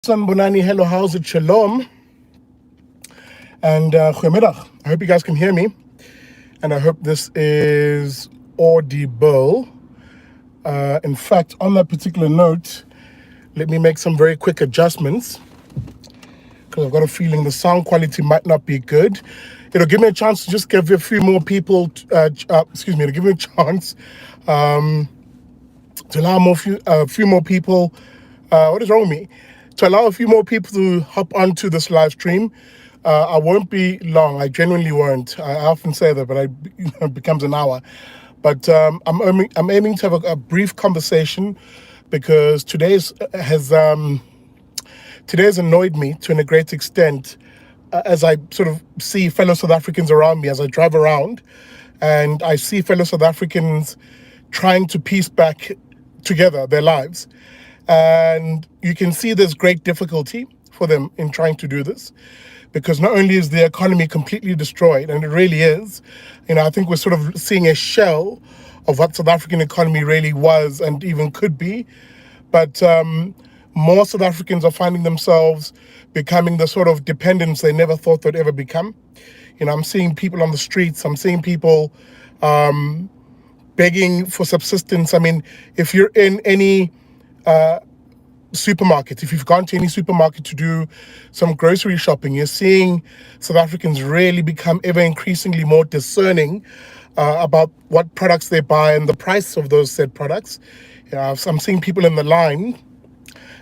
Sanbonani, hello, how's it? Shalom. And goedemiddag. I hope you guys can hear me. And I hope this is audible. In fact, on that particular note, let me make some very quick adjustments because I've got a feeling the sound quality might not be good. It'll give me a chance to just give a few more people, to give me a chance to allow a few more people, what is wrong with me? To allow a few more people to hop onto this live stream. I won't be long. I genuinely won't. I often say that, but it becomes an hour. But I'm aiming to have a brief conversation because today's annoyed me to a great extent as I sort of see fellow South Africans around me as I drive around, and I see fellow South Africans trying to piece back together their lives. And you can see there's great difficulty for them in trying to do this because not only is the economy completely destroyed, and it really is, I think we're sort of seeing a shell of what South African economy really was and even could be, but more South Africans are finding themselves becoming the sort of dependents they never thought they'd ever become. I'm seeing people on the streets. I'm seeing people begging for subsistence. I mean, if you're in any supermarket, if you've gone to any supermarket to do some grocery shopping, you're seeing South Africans really become ever increasingly more discerning about what products they buy and the price of those said products. I'm seeing people in the line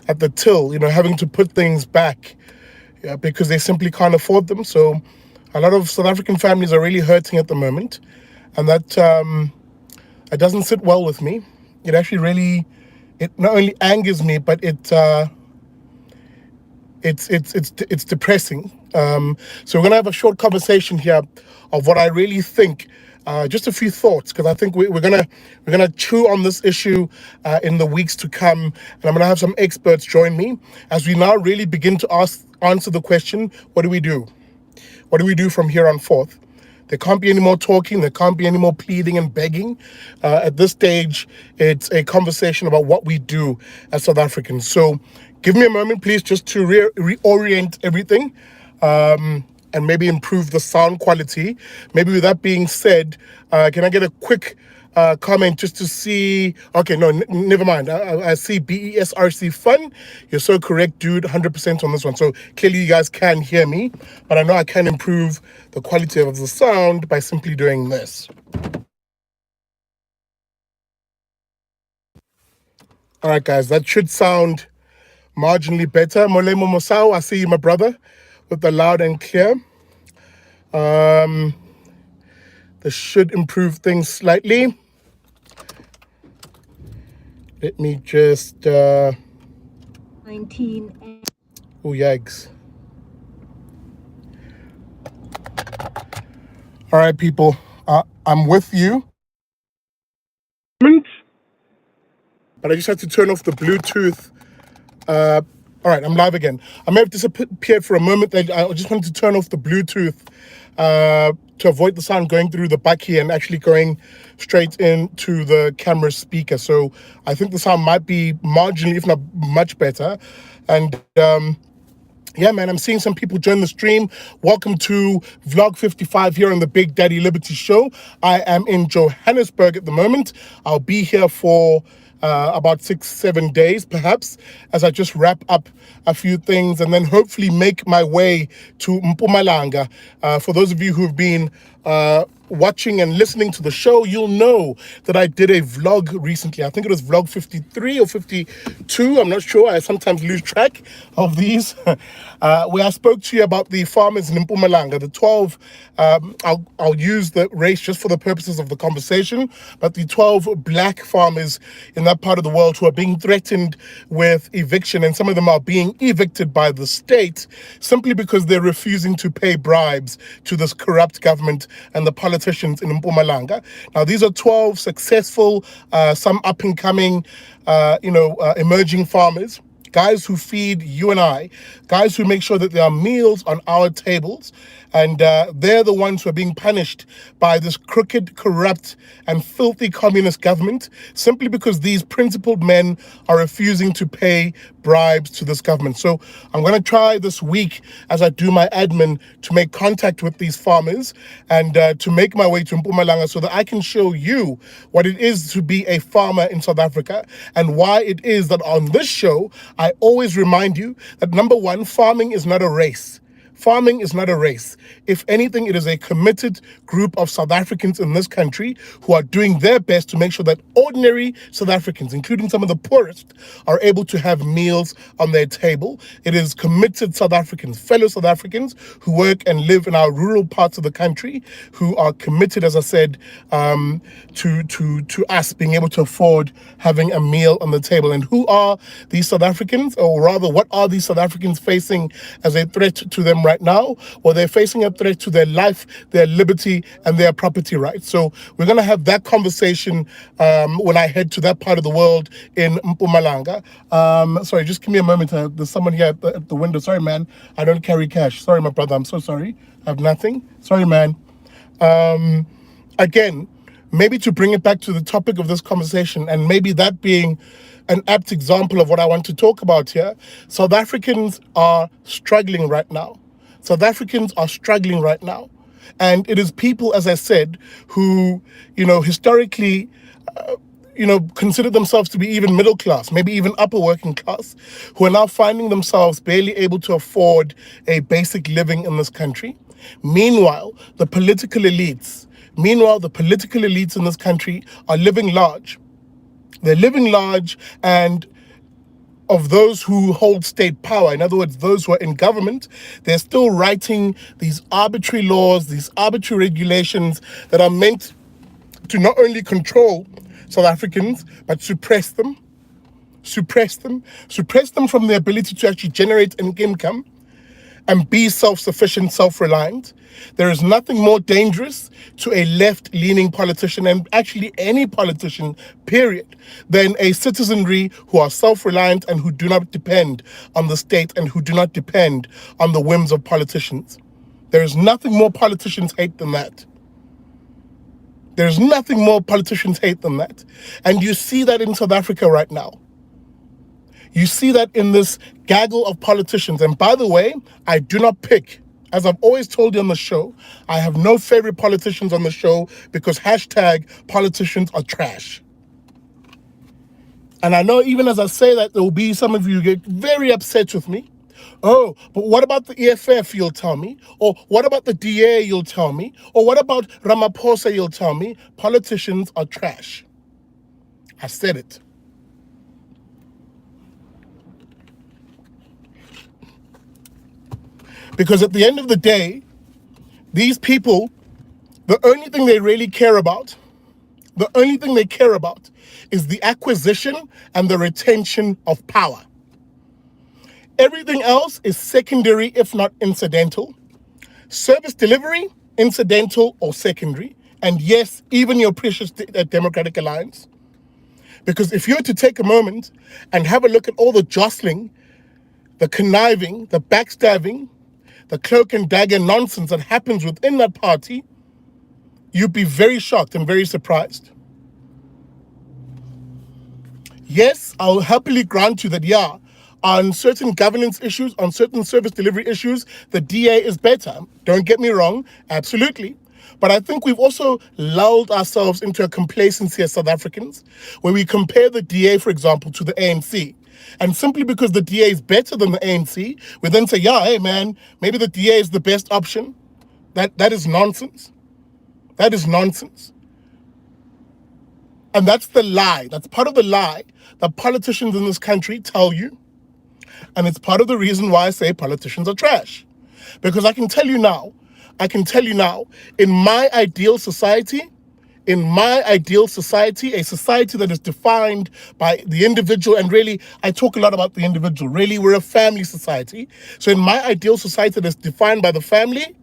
at the till, having to put things back because they simply can't afford them. So a lot of South African families are really hurting at the moment, and that it doesn't sit well with me. It actually really, it not only angers me, but it's depressing. So we're gonna have a short conversation here of what I really think. Just a few thoughts, because I think we're gonna chew on this issue in the weeks to come, and I'm gonna have some experts join me as we now really begin to answer the question: what do we do? What do we do from here on forth? There can't be any more talking. There can't be any more pleading and begging. At this stage, it's a conversation about what we do as South Africans. So give me a moment, please, just to reorient everything and maybe improve the sound quality. Maybe with that being said, can I get a quick comment just to see? Okay, no, never mind. I see BESRC Fun. You're so correct, dude. 100% on this one. So clearly you guys can hear me, but I know I can improve the quality of the sound by simply doing this. All right, guys, that should sound marginally better. Molemo Mosao, I see you, my brother, with the loud and clear. This should improve things slightly. Let me just 19. Oh, yikes. All right, people, I'm with you. But I just had to turn off the Bluetooth. All right, I'm live again. I may have disappeared for a moment. I just wanted to turn off the Bluetooth to avoid the sound going through the back here and actually going straight into the camera speaker. So I think the sound might be marginally, if not much better. And yeah, man, I'm seeing some people join the stream. Welcome to Vlog 55 here on the Big Daddy Liberty Show. I am in Johannesburg at the moment. I'll be here for about 6-7 days perhaps, as I just wrap up a few things and then hopefully make my way to Mpumalanga. For those of you who've been watching and listening to the show, you'll know that I did a vlog recently. I think it was vlog 53 or 52. I'm not sure. I sometimes lose track of these. Where I spoke to you about the farmers in Mpumalanga, the 12, I'll use the race just for the purposes of the conversation, but the 12 black farmers in that part of the world who are being threatened with eviction, and some of them are being evicted by the state simply because they're refusing to pay bribes to this corrupt government and the politicians in Mpumalanga. Now, these are 12 successful, some up-and-coming, emerging farmers guys who feed you and I, guys who make sure that there are meals on our tables, and they're the ones who are being punished by this crooked, corrupt, and filthy communist government simply because these principled men are refusing to pay bribes to this government. So I'm going to try this week, as I do my admin, to make contact with these farmers and to make my way to Mpumalanga so that I can show you what it is to be a farmer in South Africa and why it is that on this show, I always remind you that number one, farming is not a race. Farming is not a race. If anything, it is a committed group of South Africans in this country who are doing their best to make sure that ordinary South Africans, including some of the poorest, are able to have meals on their table. It is committed South Africans, fellow South Africans who work and live in our rural parts of the country, who are committed, as I said, to us being able to afford having a meal on the table. And who are these South Africans, or rather, what are these South Africans facing as a threat to them right now? Well, they're facing a threat to their life, their liberty, and their property rights. So we're going to have that conversation when I head to that part of the world in Mpumalanga. Sorry, just give me a moment. There's someone here at the window. Sorry, man. I don't carry cash. Sorry, my brother. I'm so sorry. I have nothing. Sorry, man. Again, maybe to bring it back to the topic of this conversation, and maybe that being an apt example of what I want to talk about here, South Africans are struggling right now. South Africans are struggling right now. And it is people, as I said, who, historically, consider themselves to be even middle class, maybe even upper working class, who are now finding themselves barely able to afford a basic living in this country. Meanwhile, the political elites in this country are living large. They're living large, and of those who hold state power, in other words, those who are in government, they're still writing these arbitrary laws, these arbitrary regulations that are meant to not only control South Africans, but suppress them from their ability to actually generate an income and be self-sufficient, self-reliant. There is nothing more dangerous to a left-leaning politician, and actually any politician, period, than a citizenry who are self-reliant and who do not depend on the state and who do not depend on the whims of politicians. There is nothing more politicians hate than that. There's nothing more politicians hate than that. And you see that in South Africa right now. You see that in this gaggle of politicians. And by the way, I do not pick. As I've always told you on the show, I have no favorite politicians on the show because #politicians are trash. And I know even as I say that, there will be some of you get very upset with me. Oh, but what about the EFF, you'll tell me? Or what about the DA, you'll tell me? Or what about Ramaphosa, you'll tell me? Politicians are trash. I said it. Because at the end of the day, these people, the only thing they really care about, is the acquisition and the retention of power. Everything else is secondary, if not incidental. Service delivery, incidental or secondary. And yes, even your precious Democratic Alliance. Because if you were to take a moment and have a look at all the jostling, the conniving, the backstabbing, the cloak and dagger nonsense that happens within that party, you'd be very shocked and very surprised. Yes, I'll happily grant you that, yeah, on certain governance issues, on certain service delivery issues, the DA is better. Don't get me wrong, absolutely. But I think we've also lulled ourselves into a complacency as South Africans, where we compare the DA, for example, to the ANC. And simply because the DA is better than the ANC, we then say, yeah, hey man, maybe the DA is the best option. That is nonsense. That is nonsense. And that's the lie. That's part of the lie that politicians in this country tell you. And it's part of the reason why I say politicians are trash. Because I can tell you now, in my ideal society, a society that is defined by the individual, and really, I talk a lot about the individual. Really, we're a family society. So in my ideal society that is defined by the family,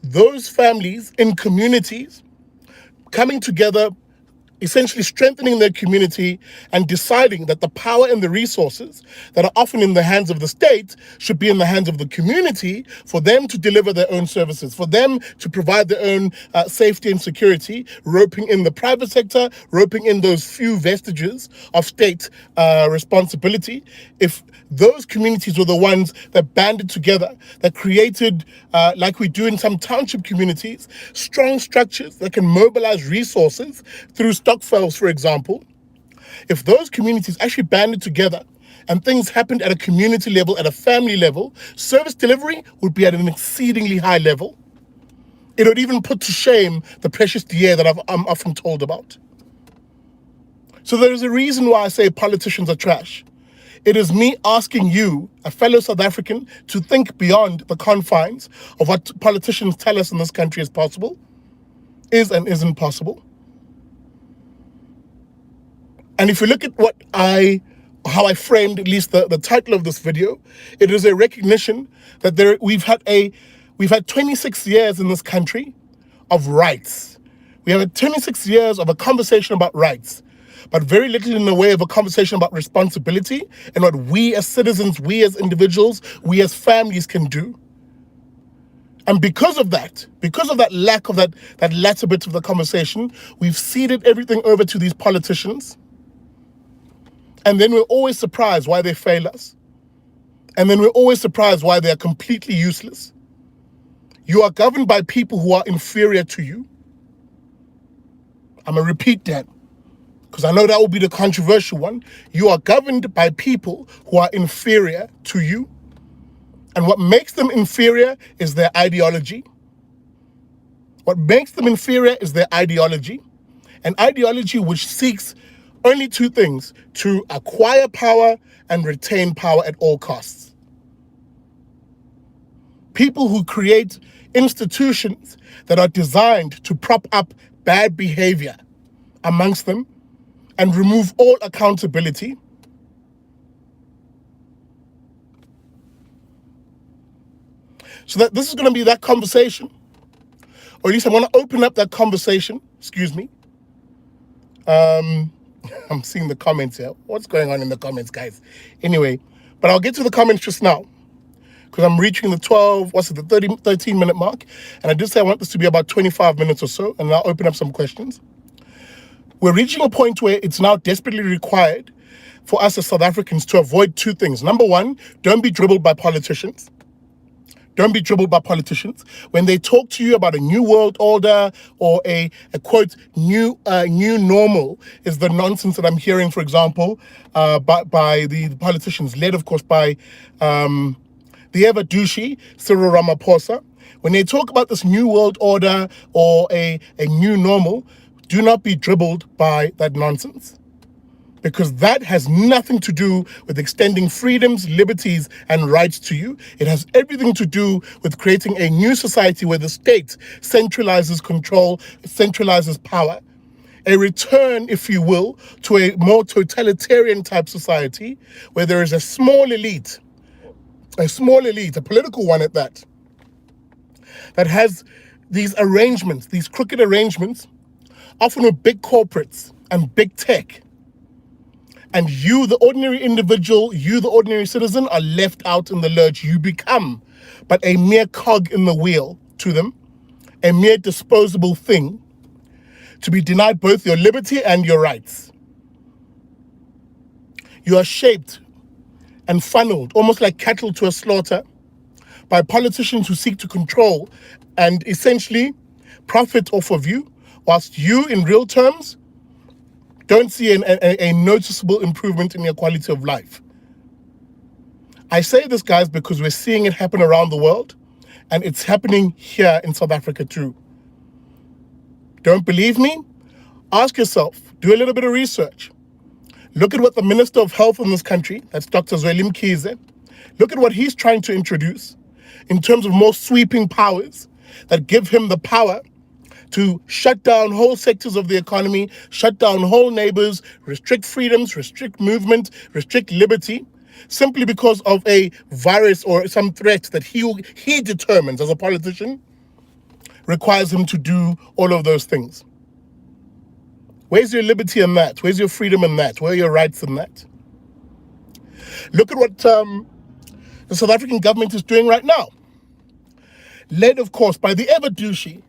those families in communities coming together, essentially strengthening their community and deciding that the power and the resources that are often in the hands of the state should be in the hands of the community for them to deliver their own services, for them to provide their own safety and security, roping in the private sector, roping in those few vestiges of state responsibility. If those communities were the ones that banded together, that created, like we do in some township communities, strong structures that can mobilize resources through stockpiles, for example. If those communities actually banded together and things happened at a community level, at a family level, service delivery would be at an exceedingly high level. It would even put to shame the precious DA that I'm often told about. So there is a reason why I say politicians are trash. It is me asking you, a fellow South African, to think beyond the confines of what politicians tell us in this country is possible, is and isn't possible. And if you look at how I framed at least the title of this video, it is a recognition that we've had 26 years in this country of rights. We have 26 years of a conversation about rights, but very little in the way of a conversation about responsibility and what we as citizens, we as individuals, we as families can do. And because of that lack of that latter bit of the conversation, we've ceded everything over to these politicians. And then we're always surprised why they fail us. And then we're always surprised why they are completely useless. You are governed by people who are inferior to you. I'm going to repeat that, because I know that will be the controversial one. You are governed by people who are inferior to you. And what makes them inferior is their ideology. What makes them inferior is their ideology. An ideology which seeks only two things: to acquire power and retain power at all costs. People who create institutions that are designed to prop up bad behavior amongst them and remove all accountability. So that this is going to be that conversation, or at least I want to open up that conversation. Excuse me. I'm seeing the comments here. What's going on in the comments, guys? Anyway, but I'll get to the comments just now, because I'm reaching the 13-minute mark. And I did say I want this to be about 25 minutes or so, and I'll open up some questions. We're reaching a point where it's now desperately required for us as South Africans to avoid two things. Number one, don't be dribbled by politicians. Don't be dribbled by politicians. When they talk to you about a new world order or a quote, new normal, is the nonsense that I'm hearing, for example, by the politicians, led, of course, by the ever douchey Cyril Ramaphosa. When they talk about this new world order or a new normal, do not be dribbled by that nonsense, because that has nothing to do with extending freedoms, liberties, and rights to you. It has everything to do with creating a new society where the state centralizes control, centralizes power. A return, if you will, to a more totalitarian type society where there is a small elite, a political one at that has these arrangements, these crooked arrangements, often with big corporates and big tech. And you, the ordinary individual, you, the ordinary citizen, are left out in the lurch. You become but a mere cog in the wheel to them, a mere disposable thing, to be denied both your liberty and your rights. You are shaped and funneled, almost like cattle to a slaughter, by politicians who seek to control and essentially profit off of you, whilst you, in real terms, don't see a noticeable improvement in your quality of life. I say this, guys, because we're seeing it happen around the world, and it's happening here in South Africa too. Don't believe me? Ask yourself, do a little bit of research. Look at what the Minister of Health in this country, that's Dr. Zweli Mkhize, look at what he's trying to introduce in terms of more sweeping powers that give him the power to shut down whole sectors of the economy, shut down whole neighbors, restrict freedoms, restrict movement, restrict liberty, simply because of a virus or some threat that he determines as a politician requires him to do all of those things. Where's your liberty in that? Where's your freedom in that? Where are your rights in that? Look at what the South African government is doing right now. Led, of course, by the ever-douchey,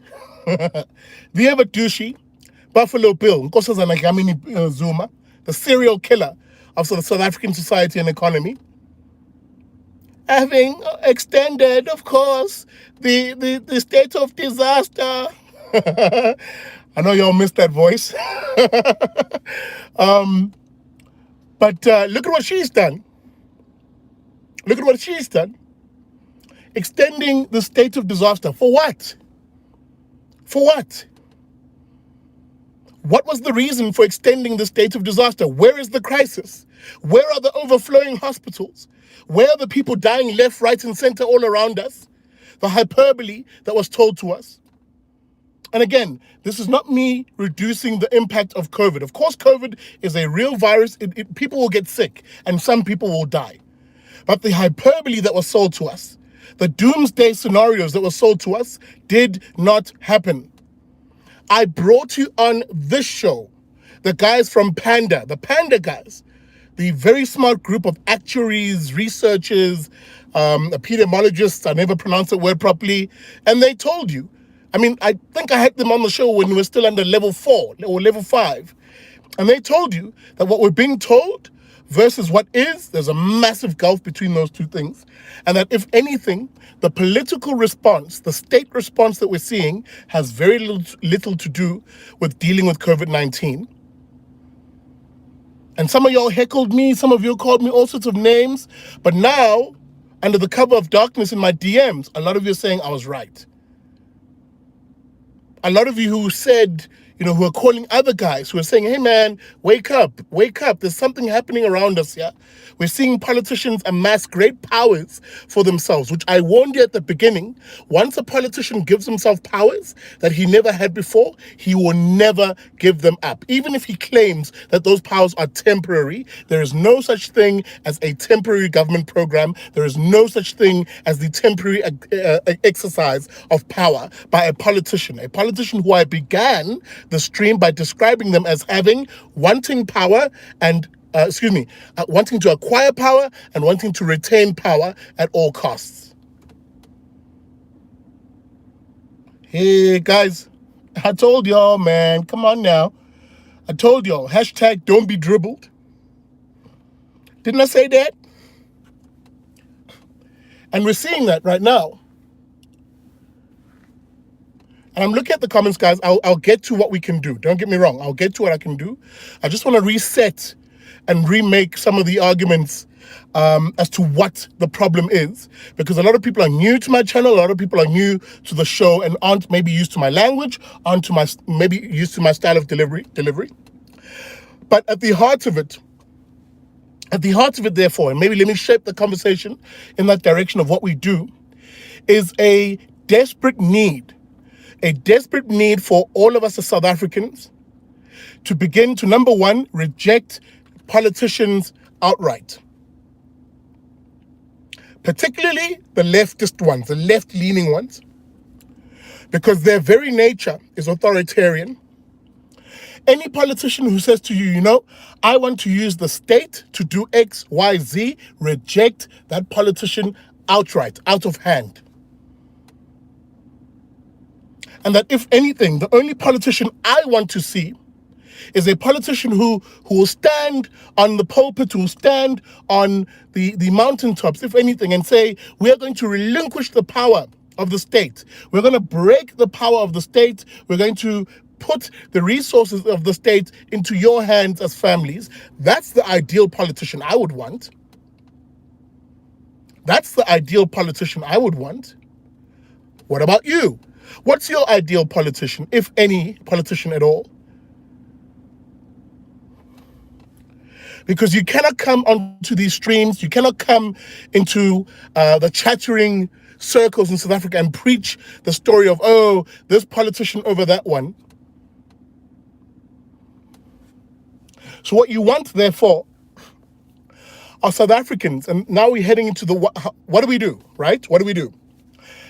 Buffalo Bill, Nkosazana Dlamini Zuma, the serial killer of the South African society and economy, having extended, of course, the state of disaster. I know y'all missed that voice. But look at what she's done. Look at what she's done. Extending the state of disaster. For what? For what? What was the reason for extending the state of disaster? Where is the crisis? Where are the overflowing hospitals? Where are the people dying left, right, and center all around us? The hyperbole that was told to us. And again, this is not me reducing the impact of COVID. Of course, COVID is a real virus. People will get sick and some people will die. But the hyperbole that was sold to us, the doomsday scenarios that were sold to us, did not happen. I brought you on this show the guys from Panda, the Panda guys, the very smart group of actuaries, researchers, epidemiologists, I never pronounced the word properly, and they told you. I mean, I think I had them on the show when we were still under level 4 or level 5, and they told you that what we're being told versus what is, there's a massive gulf between those two things, and that if anything, the political response, the state response that we're seeing has very little to do with dealing with COVID-19. And some of y'all heckled me, some of you called me all sorts of names, but now, under the cover of darkness in my DMs, a lot of you are saying I was right. A lot of you who said, who are calling other guys who are saying, hey man, wake up, there's something happening around us, yeah? We're seeing politicians amass great powers for themselves, which I warned you at the beginning. Once a politician gives himself powers that he never had before, he will never give them up. Even if he claims that those powers are temporary, there is no such thing as a temporary government program. There is no such thing as the temporary exercise of power by a politician who I began the stream by describing them as wanting power and wanting to acquire power and wanting to retain power at all costs. Hey guys, I told y'all, man, come on now. I told y'all, hashtag don't be dribbled. Didn't I say that? And we're seeing that right now. And I'm looking at the comments, guys. I'll get to what we can do. Don't get me wrong. I'll get to what I can do. I just want to reset and remake some of the arguments as to what the problem is. Because a lot of people are new to my channel. A lot of people are new to the show and aren't maybe used to my language, maybe used to my style of delivery. But at the heart of it, therefore, and maybe let me shape the conversation in that direction of what we do, is a desperate need for all of us as South Africans to begin to, number one, reject politicians outright. Particularly the leftist ones, the left-leaning ones, because their very nature is authoritarian. Any politician who says to you, I want to use the state to do X, Y, Z, reject that politician outright, out of hand. And that if anything, the only politician I want to see is a politician who will stand on the pulpit, who will stand on the mountaintops, if anything, and say, we are going to relinquish the power of the state. We're going to break the power of the state. We're going to put the resources of the state into your hands as families. That's the ideal politician I would want. That's the ideal politician I would want. What about you? What's your ideal politician, if any politician at all? Because you cannot come onto these streams, you cannot come into the chattering circles in South Africa and preach the story of, oh, this politician over that one. So what you want, therefore, are South Africans. And now we're heading into the what do we do, right? What do we do?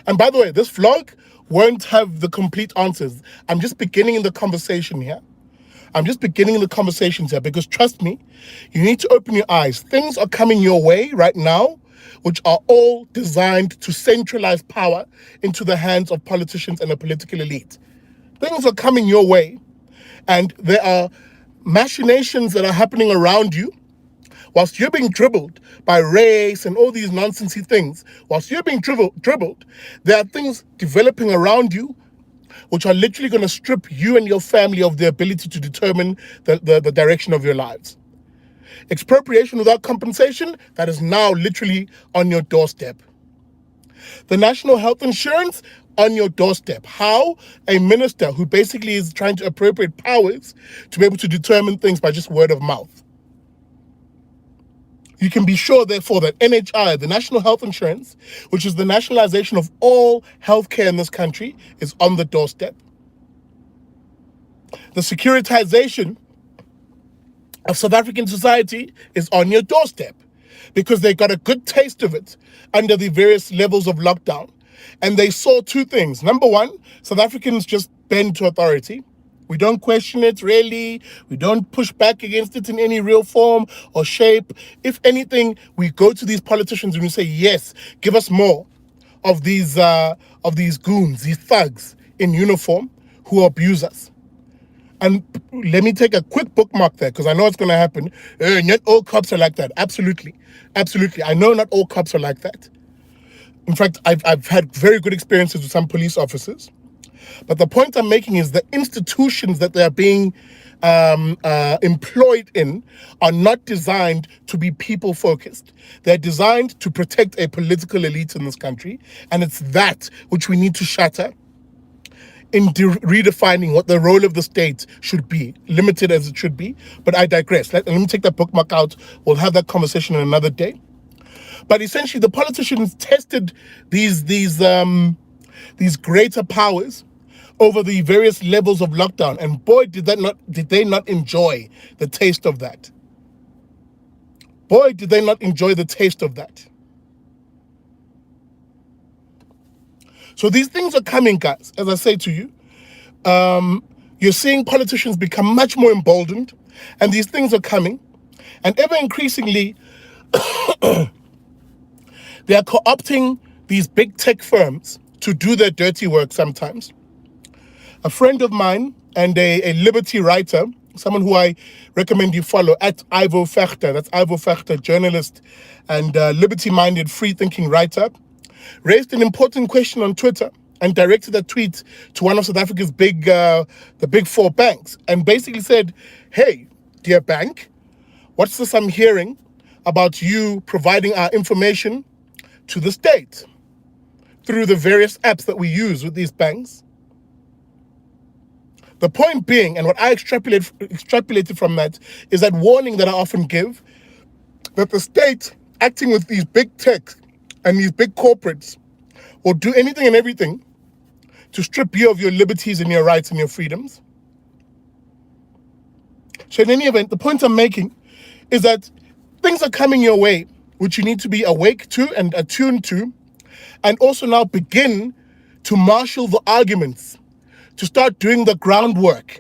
And by the way, this vlog won't have the complete answers. I'm just beginning the conversation here. I'm just beginning the conversations here because trust me, you need to open your eyes. Things are coming your way right now, which are all designed to centralize power into the hands of politicians and the political elite. Things are coming your way, and there are machinations that are happening around you. Whilst you're being dribbled by race and all these nonsensy things, whilst you're being dribbled, there are things developing around you which are literally going to strip you and your family of the ability to determine the direction of your lives. Expropriation without compensation, that is now literally on your doorstep. The national health insurance, on your doorstep. How? A minister who basically is trying to appropriate powers to be able to determine things by just word of mouth. You can be sure, therefore, that NHI, the National Health Insurance, which is the nationalization of all healthcare in this country, is on the doorstep. The securitization of South African society is on your doorstep because they got a good taste of it under the various levels of lockdown. And they saw two things. Number one, South Africans just bend to authority. We don't question it, really. We don't push back against it in any real form or shape. If anything, we go to these politicians and we say, yes, give us more of these goons, these thugs in uniform who abuse us. And let me take a quick bookmark there because I know it's going to happen. Not all cops are like that. Absolutely. Absolutely. I know not all cops are like that. In fact, I've had very good experiences with some police officers. But the point I'm making is the institutions that they are being employed in are not designed to be people-focused. They're designed to protect a political elite in this country. And it's that which we need to shatter in redefining what the role of the state should be, limited as it should be. But I digress. Let me take that bookmark out. We'll have that conversation in another day. But essentially, the politicians tested these greater powers over the various levels of lockdown, and boy, did they not enjoy the taste of that. Boy, did they not enjoy the taste of that. So these things are coming, guys. As I say to you, you're seeing politicians become much more emboldened, and these things are coming, and ever increasingly, they are co-opting these big tech firms to do their dirty work sometimes. A friend of mine and a Liberty writer, someone who I recommend you follow, at Ivo Vegter, that's Ivo Vegter, journalist and liberty-minded, free-thinking writer, raised an important question on Twitter and directed a tweet to one of South Africa's the big four banks, and basically said, hey, dear bank, what's this I'm hearing about you providing our information to the state through the various apps that we use with these banks? The point being, and what I extrapolated from that, is that warning that I often give, that the state acting with these big tech and these big corporates will do anything and everything to strip you of your liberties and your rights and your freedoms. So in any event, the point I'm making is that things are coming your way, which you need to be awake to and attuned to, and also now begin to marshal the arguments, to start doing the groundwork,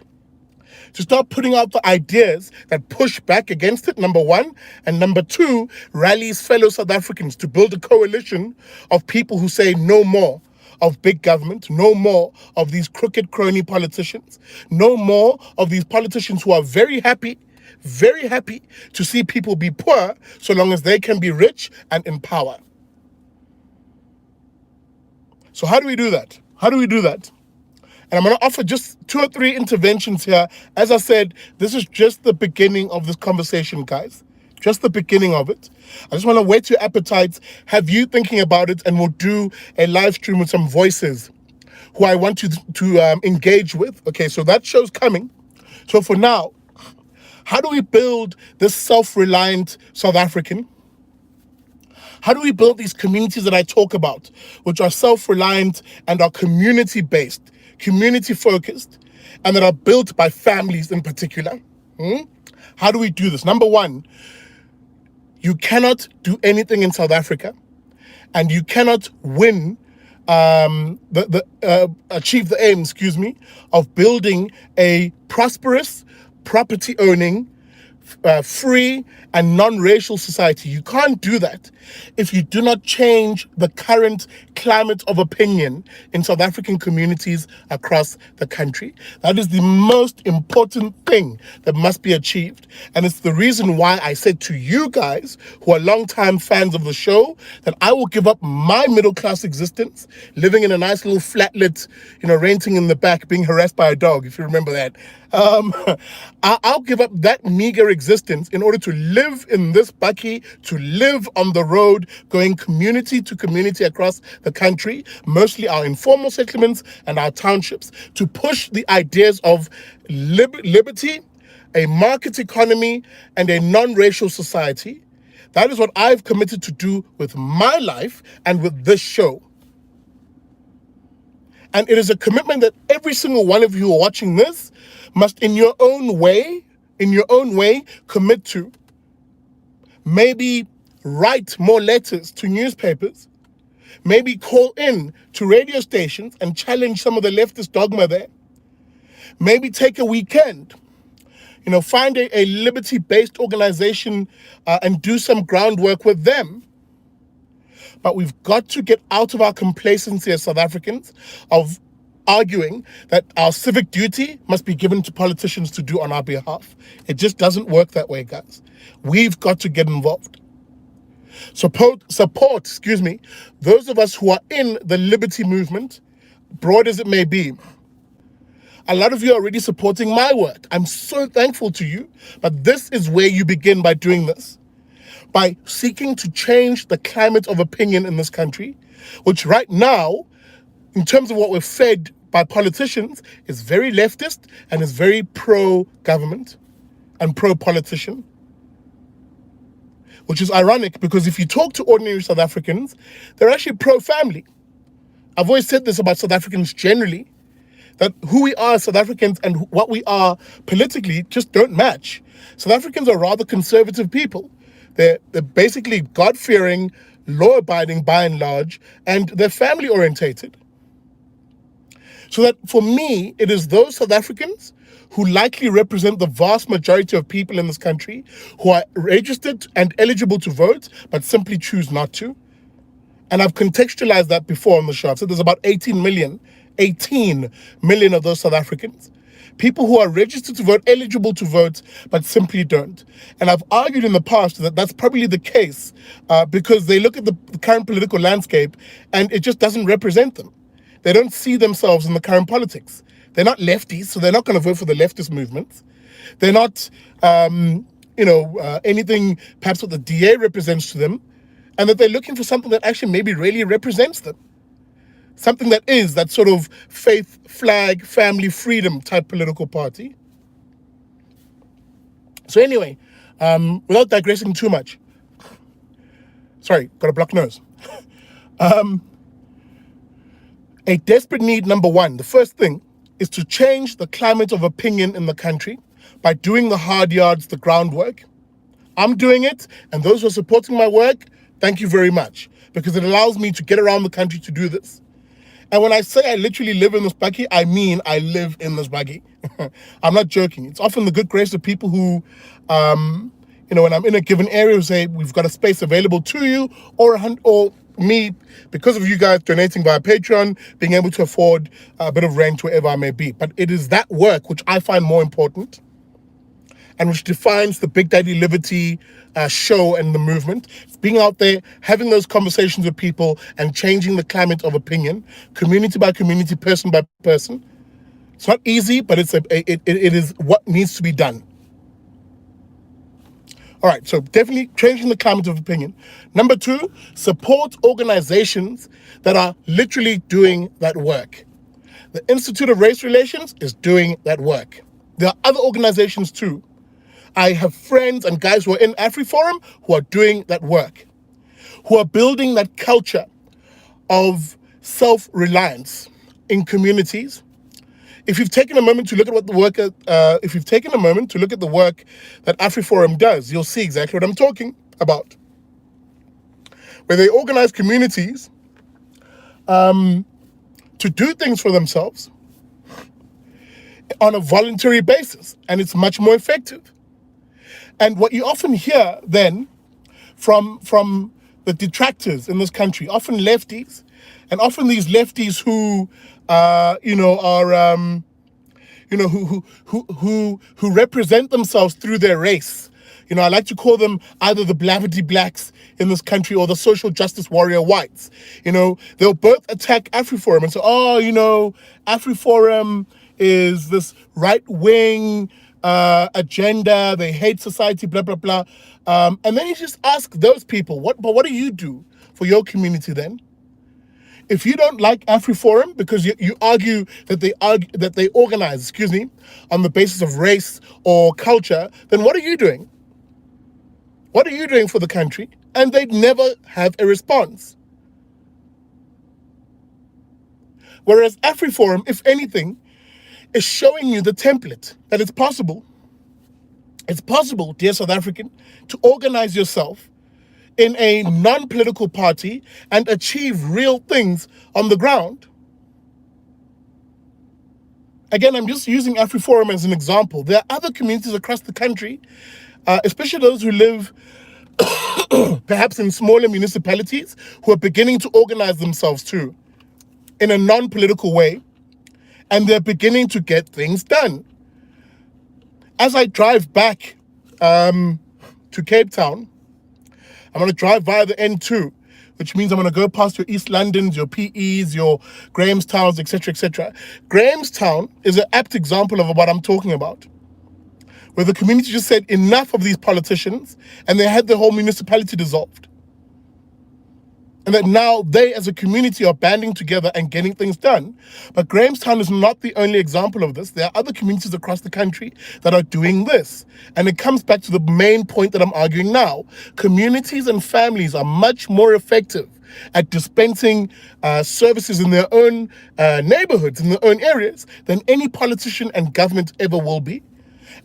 to start putting out the ideas that push back against it, number one, and number two, rallies fellow South Africans to build a coalition of people who say no more of big government, no more of these crooked crony politicians, no more of these politicians who are very happy to see people be poor so long as they can be rich and in power. So how do we do that? How do we do that? And I'm going to offer just 2 or 3 interventions here. As I said, this is just the beginning of this conversation, guys. Just the beginning of it. I just want to whet your appetites, have you thinking about it, and we'll do a live stream with some voices who I want you to engage with. Okay, so that show's coming. So for now, how do we build this self-reliant South African? How do we build these communities that I talk about, which are self-reliant and are community-based, community-focused, and that are built by families in particular? How do we do this? Number one, you cannot do anything in South Africa, and you cannot win, achieve the aim, of building a prosperous, property owning, free and non-racial society. You can't do that if you do not change the current climate of opinion in South African communities across the country. That is the most important thing that must be achieved. And it's the reason why I said to you guys who are longtime fans of the show that I will give up my middle-class existence, living in a nice little flatlet, renting in the back, being harassed by a dog, if you remember that. I'll give up that meager existence in order to live in this bakkie, to live on the road, going community to community across the country, mostly our informal settlements and our townships, to push the ideas of liberty, a market economy, and a non-racial society. That is what I've committed to do with my life and with this show. And it is a commitment that every single one of you who are watching this must, in your own way, commit to. Maybe write more letters to newspapers. Maybe call in to radio stations and challenge some of the leftist dogma there. Maybe take a weekend. Find a liberty-based organization and do some groundwork with them. But we've got to get out of our complacency as South Africans of arguing that our civic duty must be given to politicians to do on our behalf. It just doesn't work that way, guys. We've got to get involved. Support, those of us who are in the liberty movement, broad as it may be. A lot of you are already supporting my work. I'm so thankful to you. But this is where you begin by doing this. By seeking to change the climate of opinion in this country, which right now, in terms of what we're fed by politicians, is very leftist and is very pro-government and pro-politician. Which is ironic because if you talk to ordinary South Africans, they're actually pro-family. I've always said this about South Africans generally, that who we are as South Africans and what we are politically just don't match. South Africans are rather conservative people. They're basically God-fearing, law-abiding by and large, and they're family-orientated. So that for me, it is those South Africans who likely represent the vast majority of people in this country who are registered and eligible to vote, but simply choose not to. And I've contextualized that before on the show. I've said there's about 18 million of those South Africans. People who are registered to vote, eligible to vote, but simply don't. And I've argued in the past that that's probably the case because they look at the current political landscape and it just doesn't represent them. They don't see themselves in the current politics. They're not lefties, so they're not going to vote for the leftist movement. They're not, anything perhaps what the DA represents to them, and that they're looking for something that actually maybe really represents them. Something that is that sort of faith, flag, family, freedom type political party. So anyway, without digressing too much, sorry, got a blocked nose. A desperate need, number one, the first thing is to change the climate of opinion in the country by doing the hard yards, the groundwork. I'm doing it, and those who are supporting my work, thank you very much, because it allows me to get around the country to do this. And when I say I literally live in this bakkie, I mean I live in this bakkie. I'm not joking. It's often the good grace of people who, when I'm in a given area, who say, we've got a space available to you, or me, because of you guys donating via Patreon, being able to afford a bit of rent wherever I may be. But it is that work which I find more important and which defines the Big Daddy Liberty show and the movement. It's being out there, having those conversations with people and changing the climate of opinion, community by community, person by person. It's not easy, but it is what needs to be done. All right, so definitely changing the climate of opinion. Number two, support organizations that are literally doing that work. The Institute of Race Relations is doing that work. There are other organizations too. I have friends and guys who are in AfriForum who are doing that work, who are building that culture of self-reliance in communities. If you've taken a moment to look at what the work, that AfriForum does, you'll see exactly what I'm talking about. Where they organize communities to do things for themselves on a voluntary basis, and it's much more effective. And what you often hear then from the detractors in this country, often lefties, and often these lefties who are who represent themselves through their race. I like to call them either the Blavity blacks in this country or the social justice warrior whites. They'll both attack AfriForum and say, AfriForum is this right-wing agenda, they hate society, blah, blah, blah. And then you just ask those people, what do you do for your community then? If you don't like AfriForum because you argue that they organize, on the basis of race or culture, then what are you doing? What are you doing for the country? And they'd never have a response. Whereas AfriForum, if anything, is showing you the template that it's possible. It's possible, dear South African, to organize yourself in a non-political party and achieve real things on the ground. Again, I'm just using AfriForum as an example. There are other communities across the country, especially those who live perhaps in smaller municipalities, who are beginning to organize themselves too in a non-political way, and they're beginning to get things done. As I drive back to Cape Town, I'm going to drive via the N2, which means I'm going to go past your East Londons, your PEs, your Grahamstowns, etc., etc. Grahamstown is an apt example of what I'm talking about, where the community just said enough of these politicians, and they had the whole municipality dissolved. And that now they as a community are banding together and getting things done. But Grahamstown is not the only example of this. There are other communities across the country that are doing this. And it comes back to the main point that I'm arguing now. Communities and families are much more effective at dispensing services in their own neighborhoods, in their own areas, than any politician and government ever will be.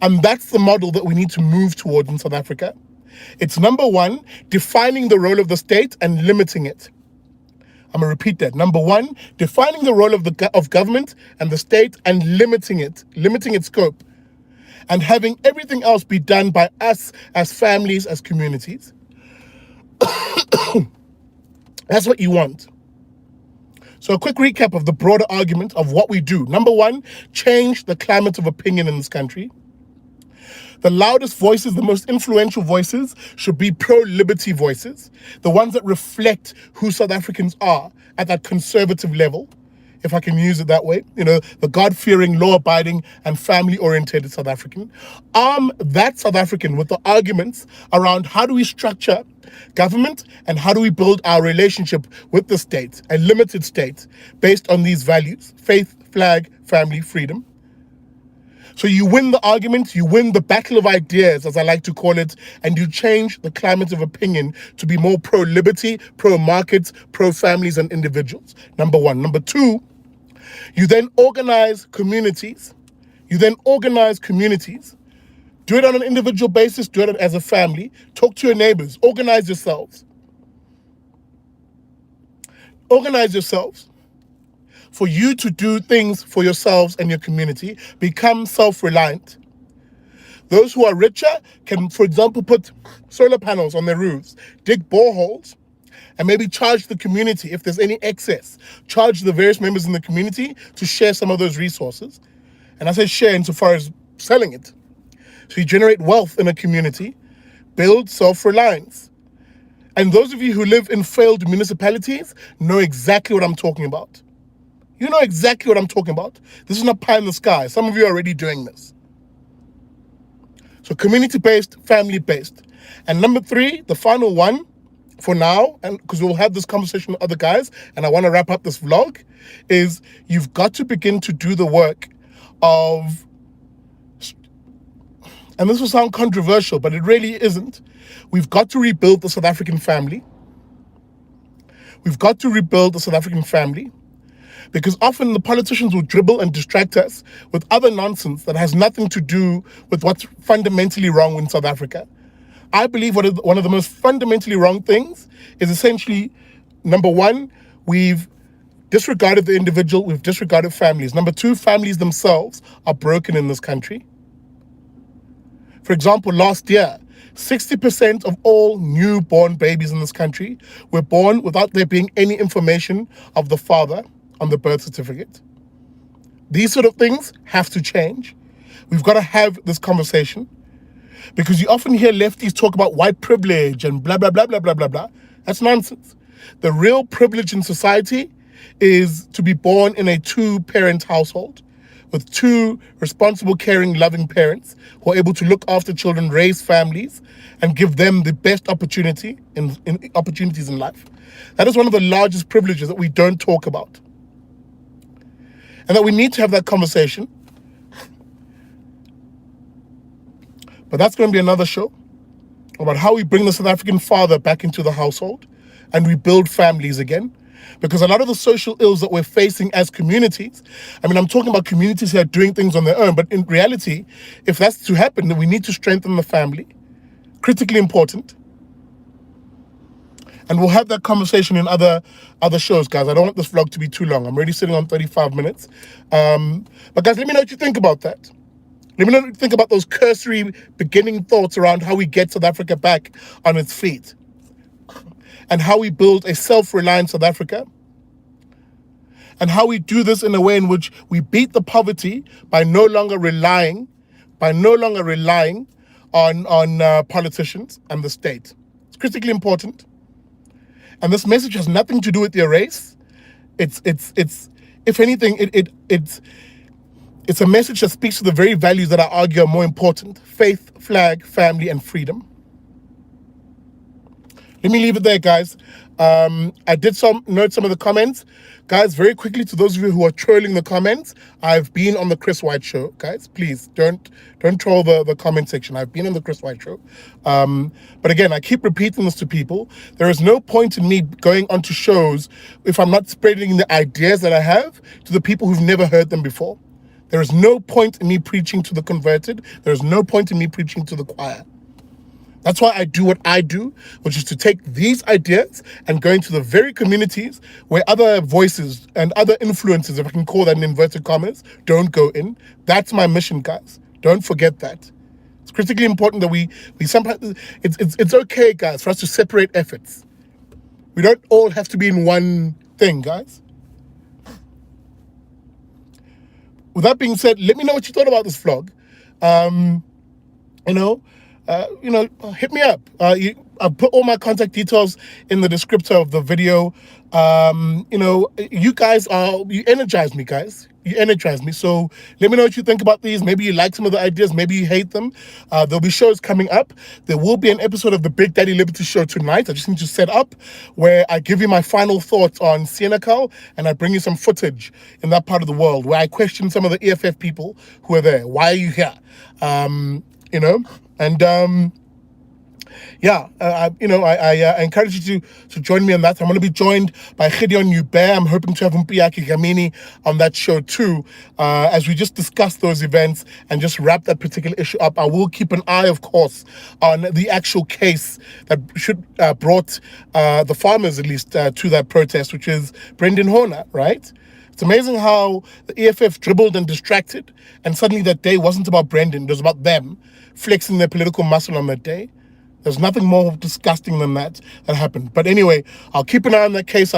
And that's the model that we need to move towards in South Africa. It's number one, defining the role of the state and limiting it. I'm going to repeat that. Number one, defining the role of government and the state and limiting its scope, and having everything else be done by us as families, as communities. That's what you want. So a quick recap of the broader argument of what we do. Number one, change the climate of opinion in this country. The loudest voices, the most influential voices, should be pro-liberty voices, the ones that reflect who South Africans are at that conservative level, if I can use it that way, the God-fearing, law-abiding, and family-oriented South African. Arm that South African with the arguments around how do we structure government and how do we build our relationship with the state, a limited state, based on these values: faith, flag, family, freedom. So you win the argument, you win the battle of ideas, as I like to call it, and you change the climate of opinion to be more pro-liberty, pro-markets, pro-families and individuals. Number one. Number two, you then organize communities. Do it on an individual basis, do it as a family. Talk to your neighbors, organize yourselves. For you to do things for yourselves and your community. Become self-reliant. Those who are richer can, for example, put solar panels on their roofs, dig boreholes, and maybe charge the community if there's any excess. Charge the various members in the community to share some of those resources. And I say share insofar as selling it. So you generate wealth in a community, build self-reliance. And those of you who live in failed municipalities know exactly what I'm talking about. You know exactly what I'm talking about. This is not pie in the sky. Some of you are already doing this. So community-based, family-based. And number three, the final one for now, and because we'll have this conversation with other guys, and I want to wrap up this vlog, is you've got to begin to do the work of, and this will sound controversial, but it really isn't. We've got to rebuild the South African family. Because often the politicians will dribble and distract us with other nonsense that has nothing to do with what's fundamentally wrong in South Africa. I believe one of the most fundamentally wrong things is essentially, number one, we've disregarded the individual, we've disregarded families. Number two, families themselves are broken in this country. For example, last year, 60% of all newborn babies in this country were born without there being any information of the father on the birth certificate. These sort of things have to change. We've got to have this conversation, because you often hear lefties talk about white privilege and blah, blah, blah, blah, blah, blah, blah. That's nonsense. The real privilege in society is to be born in a two-parent household with two responsible, caring, loving parents who are able to look after children, raise families, and give them the best opportunity in opportunities in life. That is one of the largest privileges that we don't talk about. And that we need to have that conversation. But that's going to be another show about how we bring the South African father back into the household and we build families again. Because a lot of the social ills that we're facing as communities, I mean, I'm talking about communities who are doing things on their own, but in reality, if that's to happen, then we need to strengthen the family. Critically important. And we'll have that conversation in other shows, guys. I don't want this vlog to be too long. I'm already sitting on 35 minutes. But guys, let me know what you think about that. Let me know what you think about those cursory beginning thoughts around how we get South Africa back on its feet and how we build a self-reliant South Africa, and how we do this in a way in which we beat the poverty by no longer relying on politicians and the state. It's critically important. And this message has nothing to do with your race. It's if anything, it's a message that speaks to the very values that I argue are more important: faith, flag, family, and freedom. Let me leave it there, guys. I did note some of the comments. Guys, very quickly, to those of you who are trolling the comments, I've been on the Chris White Show. Guys, please don't troll the comment section. I've been on the Chris White Show. But again, I keep repeating this to people. There is no point in me going onto shows if I'm not spreading the ideas that I have to the people who've never heard them before. There is no point in me preaching to the converted. There is no point in me preaching to the choir. That's why I do what I do, which is to take these ideas and go into the very communities where other voices and other influences, if I can call that in inverted commas, don't go in. That's my mission, guys. Don't forget that. It's critically important that we sometimes, it's okay, guys, for us to separate efforts. We don't all have to be in one thing, guys. With that being said, let me know what you thought about this vlog. Hit me up. I'll put all my contact details in the descriptor of the video. You guys you energize me, guys. You energize me. So let me know what you think about these. Maybe you like some of the ideas. Maybe you hate them. There'll be shows coming up. There will be an episode of the Big Daddy Liberty Show tonight. I just need to set up where I give you my final thoughts on Senegal, and I bring you some footage in that part of the world where I question some of the EFF people who are there. Why are you here? I encourage you to join me on that. I'm going to be joined by Gideon Hubert. I'm hoping to have Mpiaki Gamini on that show too, as we just discuss those events and just wrap that particular issue up. I will keep an eye, of course, on the actual case that brought the farmers, at least, to that protest, which is Brendan Horner, right? It's amazing how the EFF dribbled and distracted, and suddenly that day wasn't about Brendan, it was about them flexing their political muscle on that day. There's nothing more disgusting than that happened. But anyway, I'll keep an eye on that case.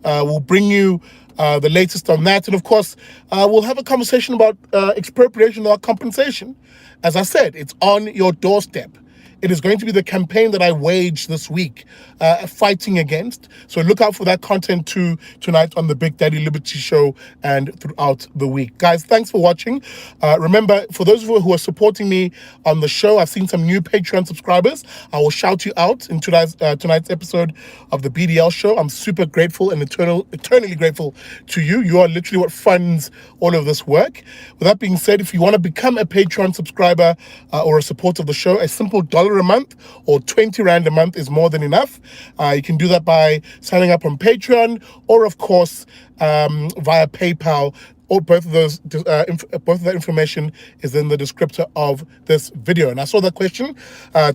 We'll bring you the latest on that. And of course, we'll have a conversation about expropriation or compensation. As I said, it's on your doorstep. It is going to be the campaign that I wage this week, fighting against. So look out for that content too tonight on the Big Daddy Liberty Show and throughout the week. Guys, thanks for watching. Remember, for those of you who are supporting me on the show, I've seen some new Patreon subscribers. I will shout you out in tonight's episode of the BDL Show. I'm super grateful and eternally grateful to you. You are literally what funds all of this work. With that being said, if you want to become a Patreon subscriber or a supporter of the show, a simple $1 a month or 20 Rand a month is more than enough. You can do that by signing up on Patreon or, of course, via PayPal. All both of those, both of that information is in the descriptor of this video. And I saw that question.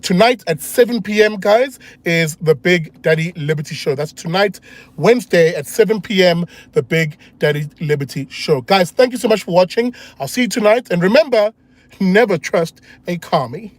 Tonight at 7 p.m., guys, is the Big Daddy Liberty Show. That's tonight, Wednesday at 7 p.m., the Big Daddy Liberty Show. Guys, thank you so much for watching. I'll see you tonight. And remember, never trust a commie.